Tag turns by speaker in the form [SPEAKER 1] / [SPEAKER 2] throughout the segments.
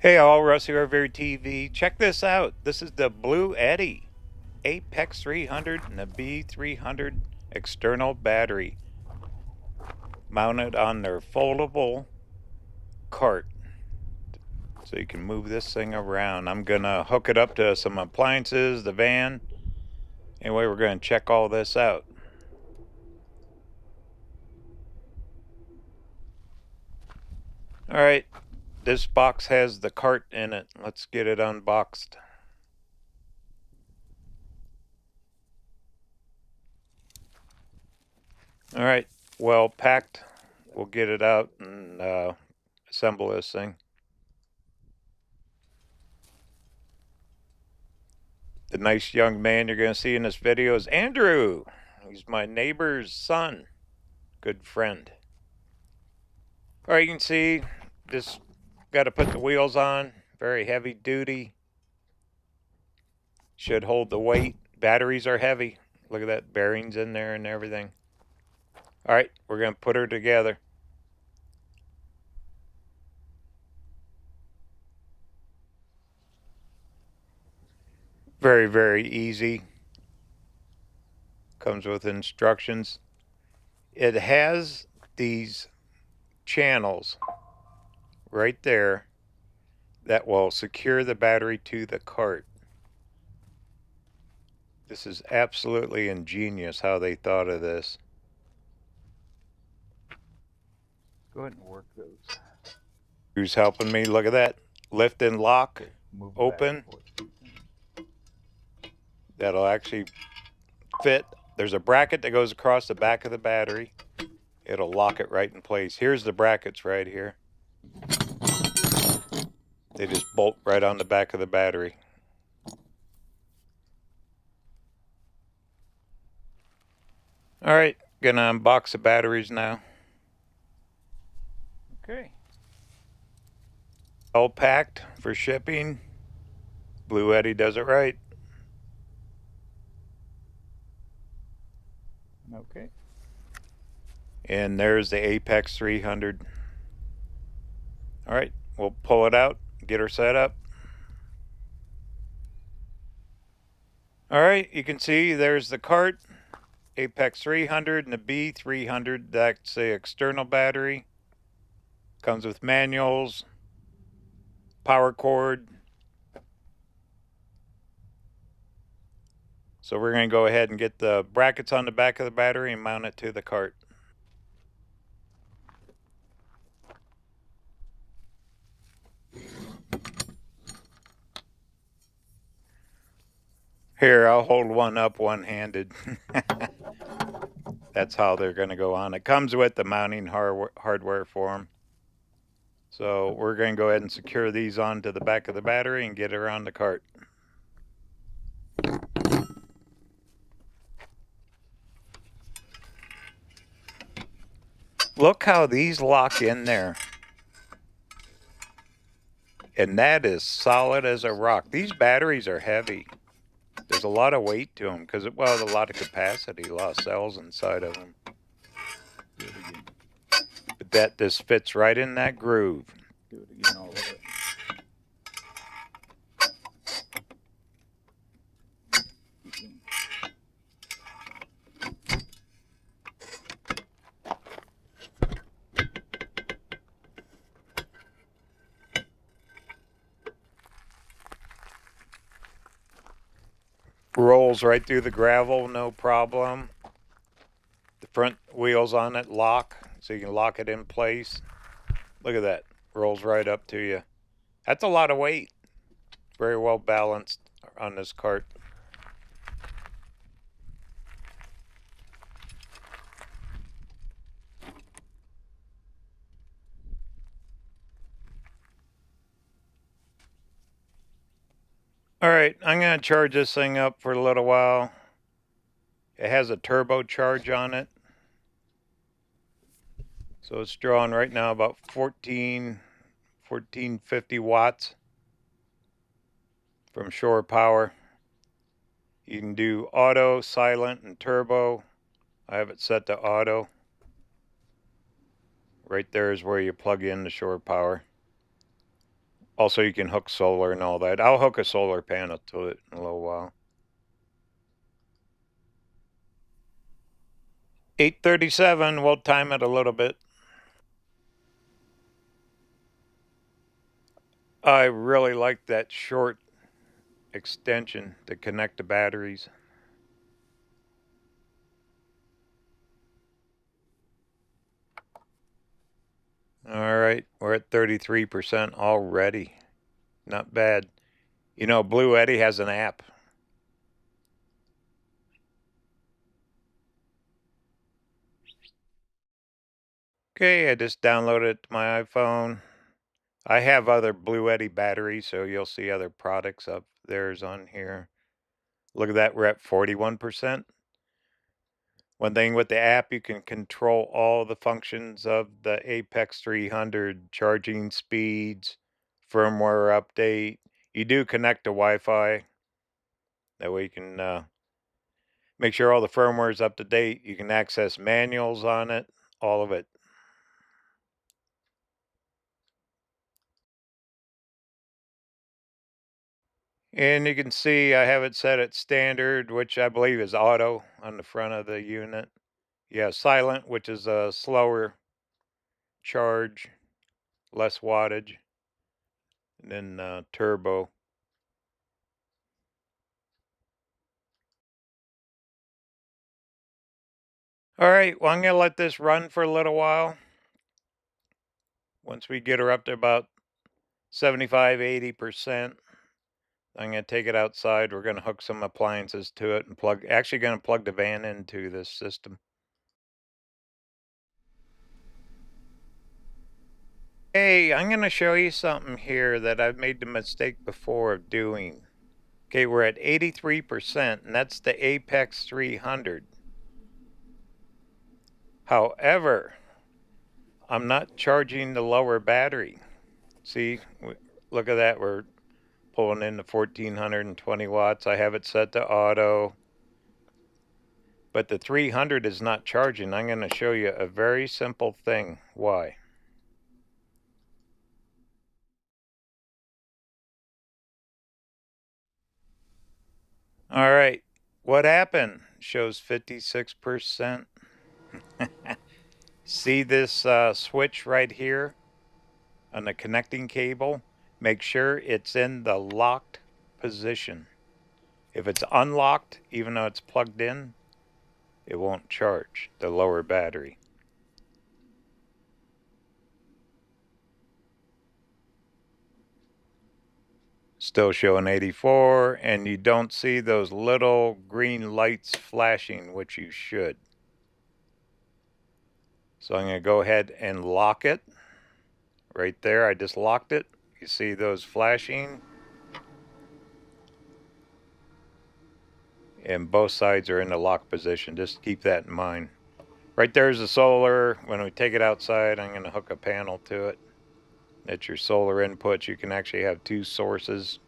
[SPEAKER 1] Hey all, Russ here, RVerTV. Check this out. This is the Bluetti Apex 300 and the B300 external battery mounted on their foldable cart. So you can move this thing around. I'm going to hook it up to some appliances, the van. Anyway, we're going to check all this out. Alright, this box has the cart in it. Let's get it unboxed. Alright, well packed. We'll get it out and assemble this thing. The nice young man you're going to see in this video is Andrew. He's my neighbor's son. Good friend. All right, you can see this got to put the wheels on. Very heavy duty. Should hold the weight. Batteries are heavy. Look at that, bearings in there and everything. All right, we're going to put her together. Very, very easy. Comes with instructions. It has these channels right there that will secure the battery to the cart. This is absolutely ingenious how they thought of this.
[SPEAKER 2] Go ahead and work those.
[SPEAKER 1] Who's helping me? Look at that. Lift and lock.
[SPEAKER 2] Move
[SPEAKER 1] Open. That'll actually fit. There's a bracket that goes across the back of the battery. It'll lock it right in place. Here's the brackets right here. They just bolt right on the back of the battery. All right, gonna unbox the batteries now.
[SPEAKER 2] Okay.
[SPEAKER 1] All packed for shipping. Bluetti does it right.
[SPEAKER 2] Okay.
[SPEAKER 1] And there's the Apex 300. All right, we'll pull it out, get her set up. All right, you can see there's the cart, Apex 300 and the B300. That's the external battery. Comes with manuals, power cord. So we're going to go ahead and get the brackets on the back of the battery and mount it to the cart. Here, I'll hold one up one-handed. That's how they're going to go on. It comes with the mounting hardware for them. So we're going to go ahead and secure these onto the back of the battery and get it around the cart. Look how these lock in there. And that is solid as a rock. These batteries are heavy. There's a lot of weight to them because, well, there's a lot of capacity, a lot of cells inside of them.
[SPEAKER 2] Do it again.
[SPEAKER 1] But that just fits right in that groove.
[SPEAKER 2] Do it again all the way.
[SPEAKER 1] Rolls right through the gravel, no problem. The front wheels on it lock, so you can lock it in place. Look at that, rolls right up to you. That's a lot of weight. Very well balanced on this cart. All right, I'm going to charge this thing up for a little while. It has a turbo charge on it. So it's drawing right now about 1450 watts from shore power. You can do auto, silent, and turbo. I have it set to auto. Right there is where you plug in the shore power. Also, you can hook solar and all that. I'll hook a solar panel to it in a little while. 8:37, we'll time it a little bit. I really like that short extension to connect the batteries. All right, we're at 33% already. Not bad. You know, Bluetti has an app. Okay, I just downloaded it to my iPhone. I have other Bluetti batteries, so you'll see other products of theirs on here. Look at that, we're at 41%. One thing with the app, you can control all the functions of the Apex 300, charging speeds, firmware update. You do connect to Wi-Fi. That way you can make sure all the firmware is up to date. You can access manuals on it, all of it. And you can see I have it set at standard, which I believe is auto on the front of the unit. Yeah, silent, which is a slower charge, less wattage, and then turbo. All right, well, I'm going to let this run for a little while. Once we get her up to about 75, 80%, I'm going to take it outside. We're going to hook some appliances to it and actually going to plug the van into this system. Hey, I'm going to show you something here that I've made the mistake before of doing. Okay, we're at 83%, and that's the Apex 300. However, I'm not charging the lower battery. See, look at that. We're pulling in the 1420 watts. I have it set to auto. But the 300 is not charging. I'm going to show you a very simple thing. Why? All right. What happened? Shows 56%. See this switch right here on the connecting cable? Make sure it's in the locked position. If it's unlocked, even though it's plugged in, it won't charge the lower battery. Still showing 84, and you don't see those little green lights flashing, which you should. So I'm going to go ahead and lock it. Right there, I just locked it. You see those flashing? And both sides are in the lock position. Just keep that in mind. Right there's the solar. When we take it outside, I'm going to hook a panel to it. That's your solar input. You can actually have two sources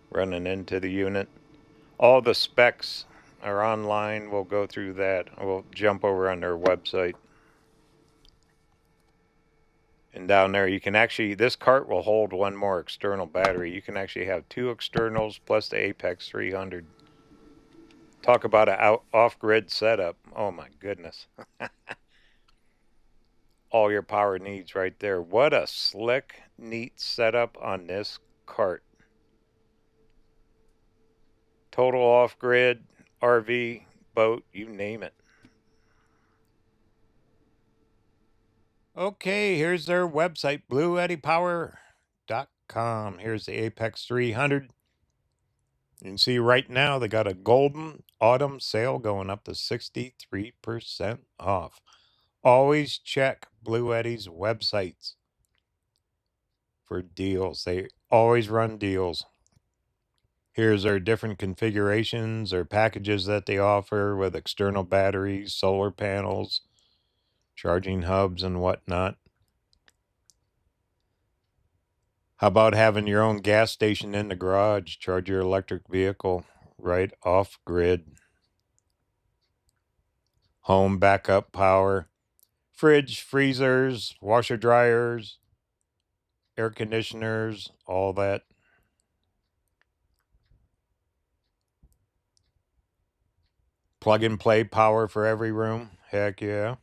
[SPEAKER 1] running into the unit. All the specs are online. We'll go through that. We'll jump over on their website. And down there, you can actually, this cart will hold one more external battery. You can actually have two externals plus the Apex 300. Talk about an off-grid setup. Oh my goodness. All your power needs right there. What a slick, neat setup on this cart. Total off-grid, RV, boat, you name it. Okay, here's their website, bluettipower.com. Here's the Apex 300. You can see right now they got a golden autumn sale going up to 63% off. Always check Bluetti's websites for deals. They always run deals. Here's their different configurations or packages that they offer with external batteries, solar panels, charging hubs, and whatnot. How about having your own gas station in the garage? Charge your electric vehicle right off grid. Home backup power. Fridge, freezers, washer dryers. air conditioners, all that. Plug and play power for every room. Heck yeah.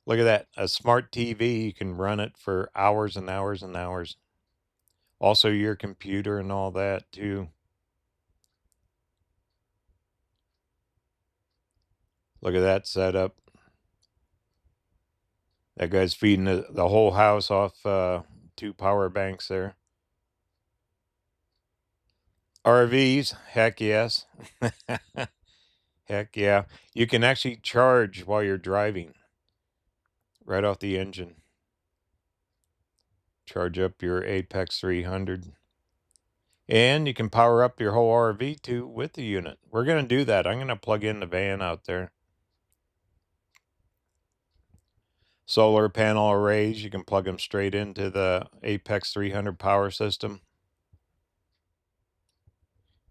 [SPEAKER 1] Look at that. A smart TV, you can run it for hours and hours and hours. Also your computer and all that too. Look at that setup. That guy's feeding the whole house off 2 power banks there. RVs, heck yes. Heck yeah. You can actually charge while you're driving right off the engine. Charge up your Apex 300. And you can power up your whole RV too with the unit. We're going to do that. I'm going to plug in the van out there. Solar panel arrays, you can plug them straight into the Apex 300 power system.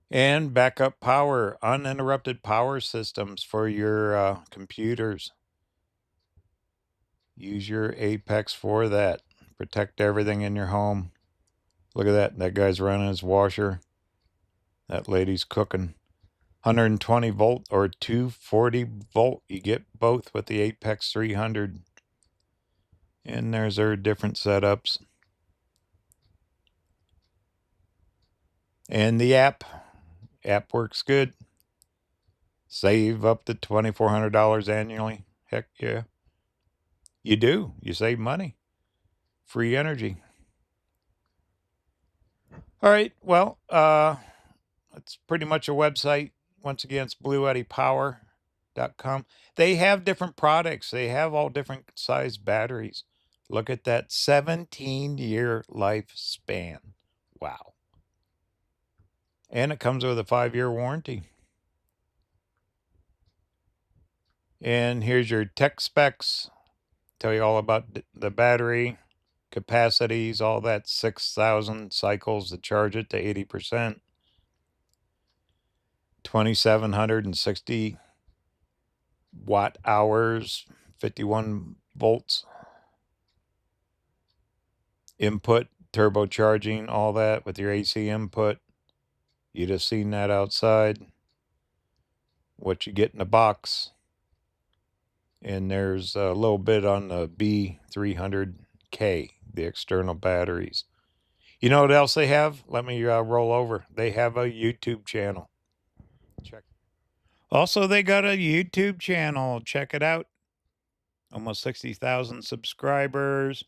[SPEAKER 1] And backup power, uninterrupted power systems for your computers. Use your Apex for that. Protect everything in your home. Look at that. That guy's running his washer. That lady's cooking. 120 volt or 240 volt. You get both with the Apex 300. And there's our different setups. And the app works good. Save up to $2,400 annually. Heck yeah. You do. You save money. Free energy. All right. Well, it's pretty much a website. Once again, it's bluettipower.com. They have different products. They have all different size batteries. Look at that 17-year lifespan. Wow. And it comes with a 5-year warranty. And here's your tech specs. Tell you all about the battery, capacities, all that. 6,000 cycles to charge it to 80%. 2,760 watt hours, 51 volts. Input, turbocharging, all that with your AC input. You'd have seen that outside. What you get in the box. And there's a little bit on the B300K, the external batteries. You know what else they have? Let me roll over. They have a YouTube channel. Check. Also, they got a YouTube channel. Check it out. Almost 60,000 subscribers.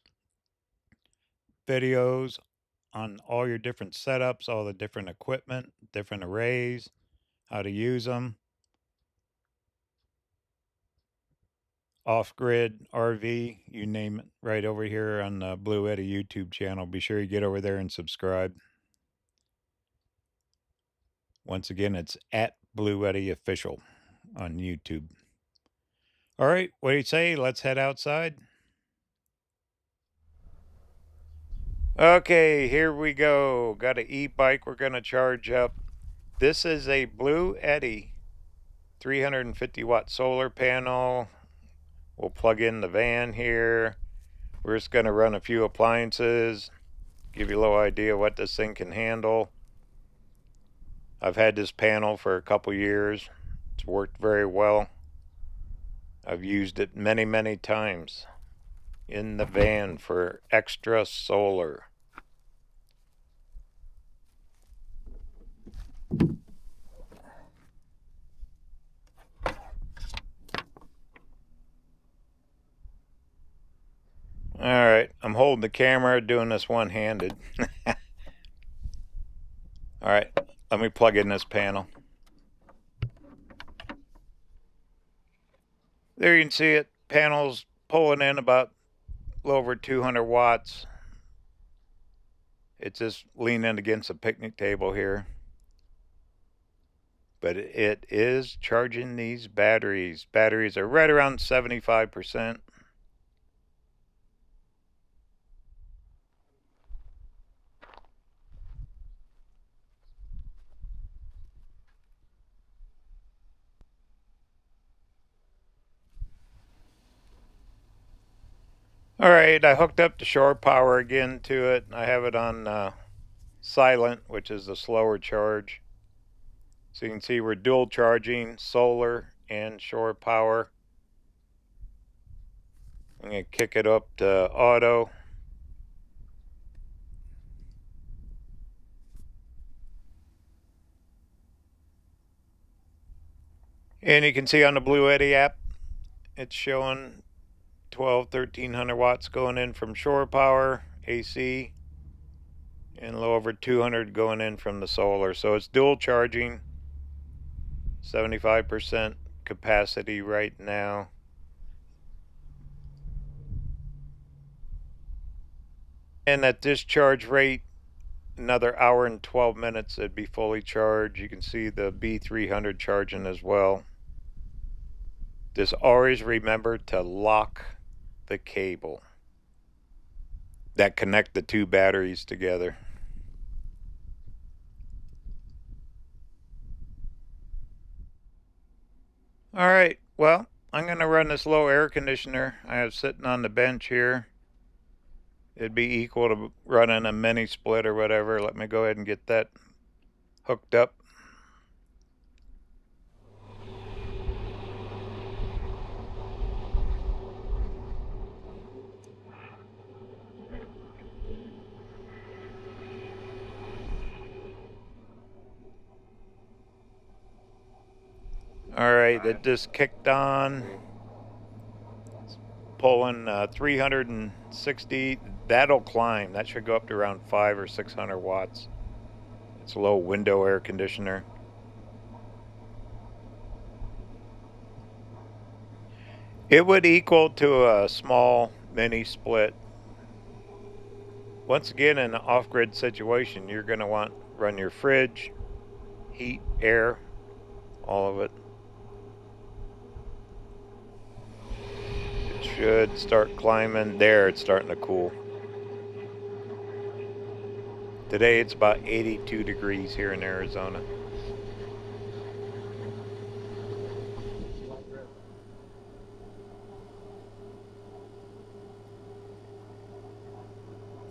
[SPEAKER 1] Videos on all your different setups, all the different equipment, different arrays, how to use them. Off-grid, RV, you name it, right over here on the Bluetti YouTube channel. Be sure you get over there and subscribe. Once again, it's at Bluetti Official on YouTube. All right, what do you say? Let's head outside. Okay, here we go. Got an e-bike we're going to charge up. This is a Bluetti 350 watt solar panel. We'll plug in the van here. We're just going to run a few appliances, give you a little idea what this thing can handle. I've had this panel for a couple years. It's worked very well. I've used it many, many times in the van for extra solar. Alright, I'm holding the camera, doing this one-handed. Alright, let me plug in this panel. There you can see it. Panel's pulling in about a little over 200 watts. It's just leaning against a picnic table here. But it is charging these batteries. Batteries are right around 75%. Alright, I hooked up the shore power again to it. I have it on silent, which is a slower charge. So you can see we're dual charging solar and shore power. I'm going to kick it up to auto. And you can see on the Bluetti app, it's showing 1300 watts going in from shore power, AC, and a little over 200 going in from the solar. So it's dual charging, 75% capacity right now. And at this charge rate, another hour and 12 minutes it'd be fully charged. You can see the B300 charging as well. Just always remember to lock the cable that connect the two batteries together. Alright, well, I'm going to run this low air conditioner I have sitting on the bench here. It'd be equal to running a mini split or whatever. Let me go ahead and get that hooked up. Alright, it just kicked on. It's pulling 360. That'll climb. That should go up to around 500 or 600 watts. It's a low window air conditioner. It would equal to a small mini split. Once again, in an off-grid situation, you're going to want to run your fridge, heat, air, all of it. It should start climbing. There, it's starting to cool. Today it's about 82 degrees here in Arizona.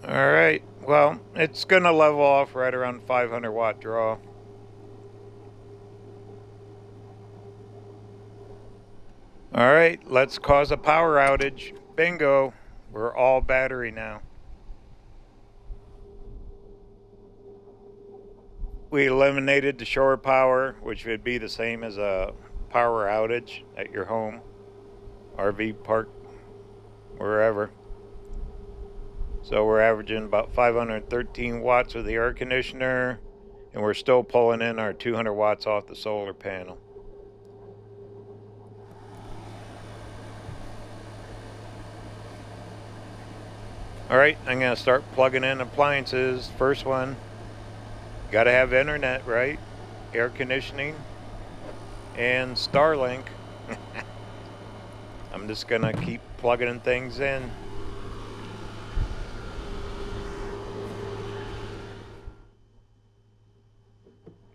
[SPEAKER 1] Alright, well, it's going to level off right around 500 watt draw. Alright, let's cause a power outage. Bingo, we're all battery now. We eliminated the shore power, which would be the same as a power outage at your home, RV park, wherever. So we're averaging about 513 watts with the air conditioner, and we're still pulling in our 200 watts off the solar panel. Alright, I'm going to start plugging in appliances. First one, got to have internet, right? Air conditioning and Starlink. I'm just going to keep plugging things in.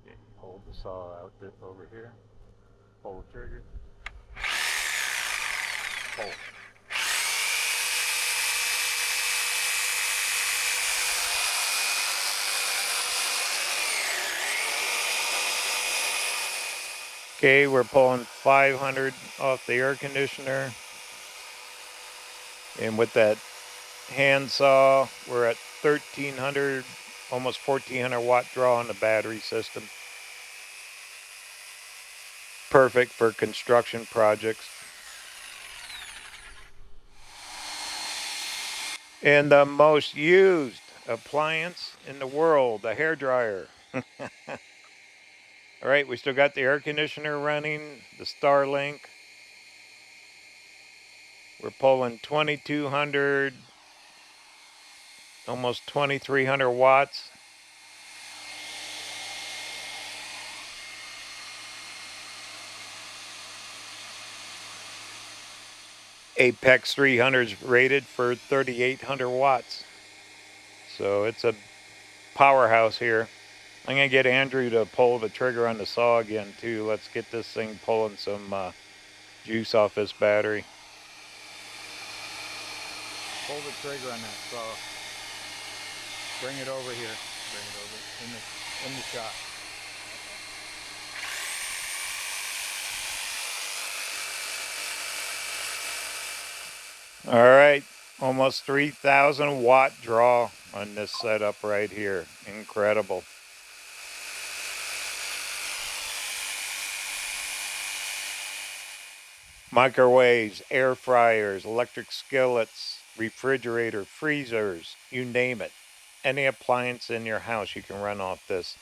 [SPEAKER 2] Okay, hold the saw out over here. Pull the trigger. Pull.
[SPEAKER 1] Okay, we're pulling 500 off the air conditioner. And with that hand saw, we're at 1300, almost 1400 watt draw on the battery system. Perfect for construction projects. And the most used appliance in the world, the hairdryer. All right, we still got the air conditioner running, the Starlink. We're pulling 2200, almost 2300 watts. Apex 300 is rated for 3800 watts. So it's a powerhouse here. I'm going to get Andrew to pull the trigger on the saw again too. Let's get this thing pulling some juice off this battery.
[SPEAKER 2] Pull the trigger on that saw. Bring it over here. Bring it over in the shot.
[SPEAKER 1] All right, almost 3,000 watt draw on this setup right here. Incredible. Microwaves, air fryers, electric skillets, refrigerator, freezers, you name it. Any appliance in your house you can run off this.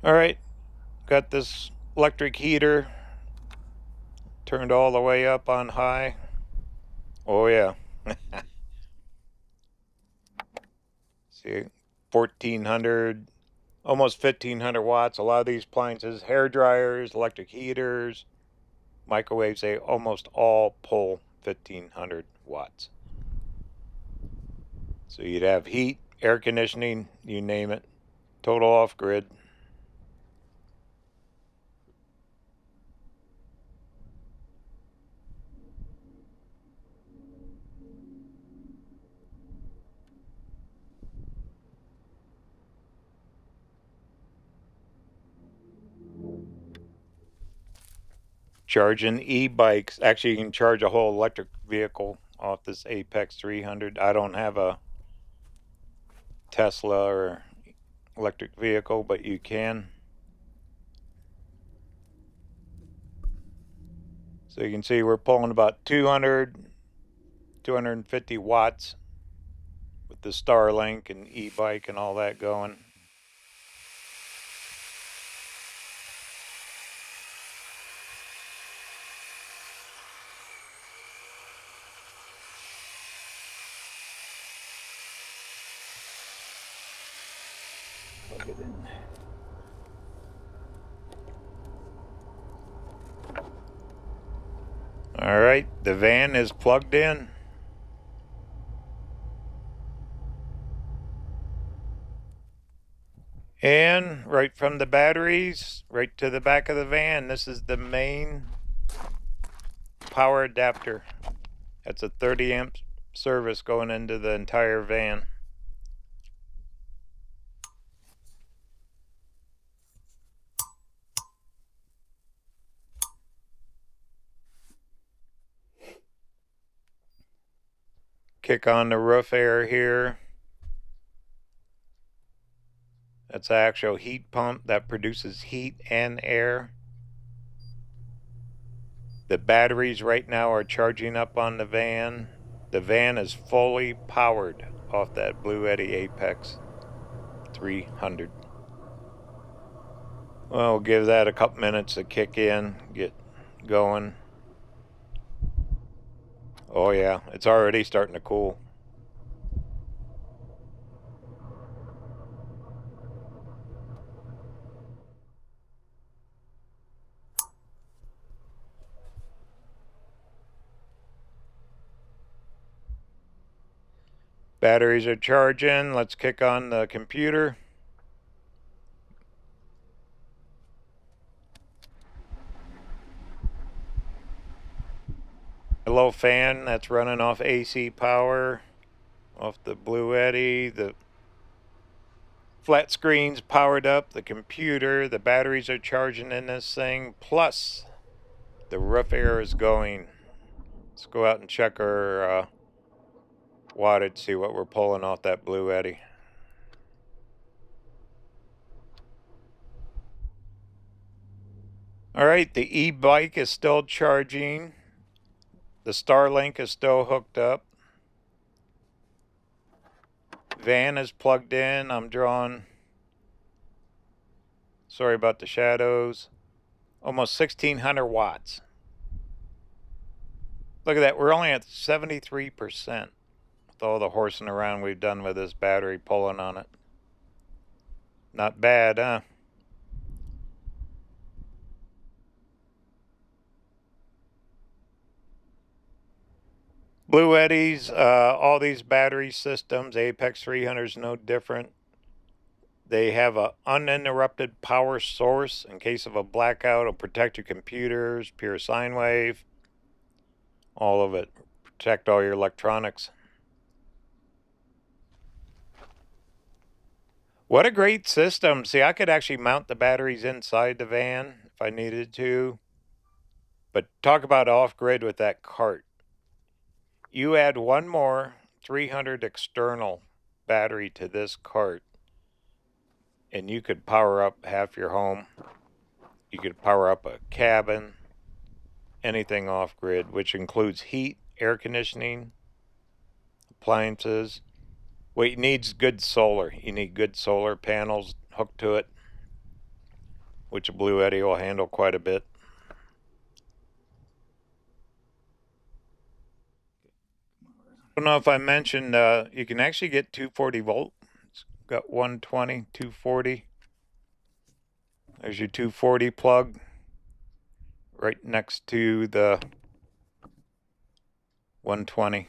[SPEAKER 1] All right, got this electric heater turned all the way up on high. Oh yeah. See, 1,400, almost 1,500 watts. A lot of these appliances, hair dryers, electric heaters, microwaves, they almost all pull 1,500 watts. So you'd have heat, air conditioning, you name it, total off-grid. Charging e-bikes. Actually, you can charge a whole electric vehicle off this Apex 300. I don't have a Tesla or electric vehicle, but you can. So you can see we're pulling about 250 watts with the Starlink and e-bike and all that going. Plug it in. All right, the van is plugged in. And right from the batteries, right to the back of the van, this is the main power adapter. That's a 30 amp service going into the entire van. Kick on the roof air here. That's an actual heat pump that produces heat and air. The batteries right now are charging up on the van. The van is fully powered off that Bluetti Apex 300. Well, we'll give that a couple minutes to kick in, get going. Oh yeah, it's already starting to cool. Batteries are charging. Let's kick on the computer. A low fan that's running off AC power, off the Bluetti. The flat screen's powered up, the computer, the batteries are charging in this thing, plus the roof air is going. Let's go out and check our wattage, see what we're pulling off that Bluetti. All right, the e-bike is still charging. The Starlink is still hooked up. Van is plugged in. I'm drawing, sorry about the shadows, almost 1,600 watts. Look at that, we're only at 73% with all the horsing around we've done with this battery pulling on it. Not bad, huh? Bluetti's, all these battery systems, Apex 300 is no different. They have an uninterrupted power source in case of a blackout. It'll protect your computers, pure sine wave, all of it. Protect all your electronics. What a great system. See, I could actually mount the batteries inside the van if I needed to. But talk about off-grid with that cart. You add one more 300 external battery to this cart, and you could power up half your home. You could power up a cabin, anything off-grid, which includes heat, air conditioning, appliances. Well, it needs good solar. You need good solar panels hooked to it, which a Bluetti will handle quite a bit. I don't know if I mentioned, you can actually get 240 volt. It's got 120, 240. There's your 240 plug right next to the 120.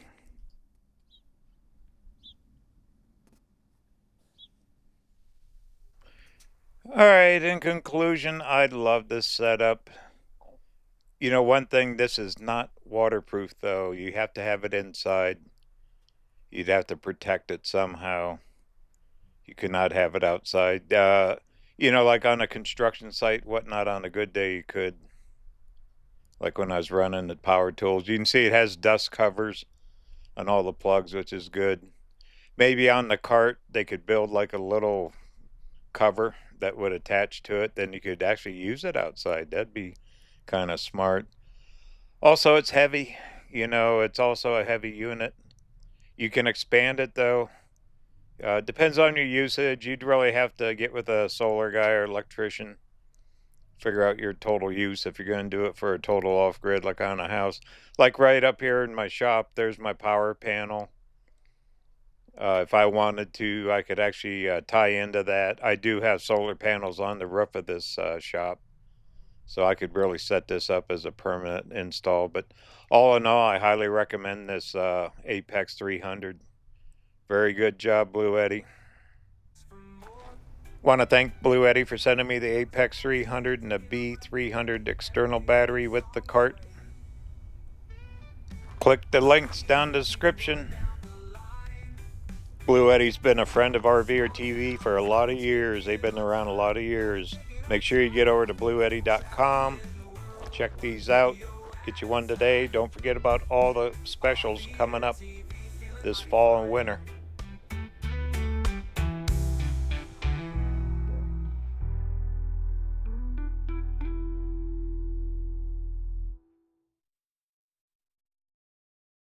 [SPEAKER 1] All right, in conclusion, I love this setup. You know, one thing, this is not waterproof though. You have to have it inside. You'd have to protect it somehow. You could not have it outside. You know, like on a construction site, whatnot, on a good day you could. Like when I was running the power tools. You can see it has dust covers on all the plugs, which is good. Maybe on the cart, they could build like a little cover that would attach to it. Then you could actually use it outside. That'd be kind of smart. Also, it's heavy. You know, it's also a heavy unit. You can expand it though. Depends on your usage. You'd really have to get with a solar guy or electrician. Figure out your total use if you're going to do it for a total off-grid like on a house. Like right up here in my shop, there's my power panel. If I wanted to, I could actually tie into that. I do have solar panels on the roof of this shop, so I could really set this up as a permanent install. But all in all, I highly recommend this Apex 300. Very good job, Bluetti. Want to thank Bluetti for sending me the Apex 300 and the B300 external battery with the cart. Click the links down in the description. Bluetti's been a friend of RVerTV for a lot of years. They've been around a lot of years. Make sure you get over to bluetti.com. Check these out. Get you one today. Don't forget about all the specials coming up this fall and winter.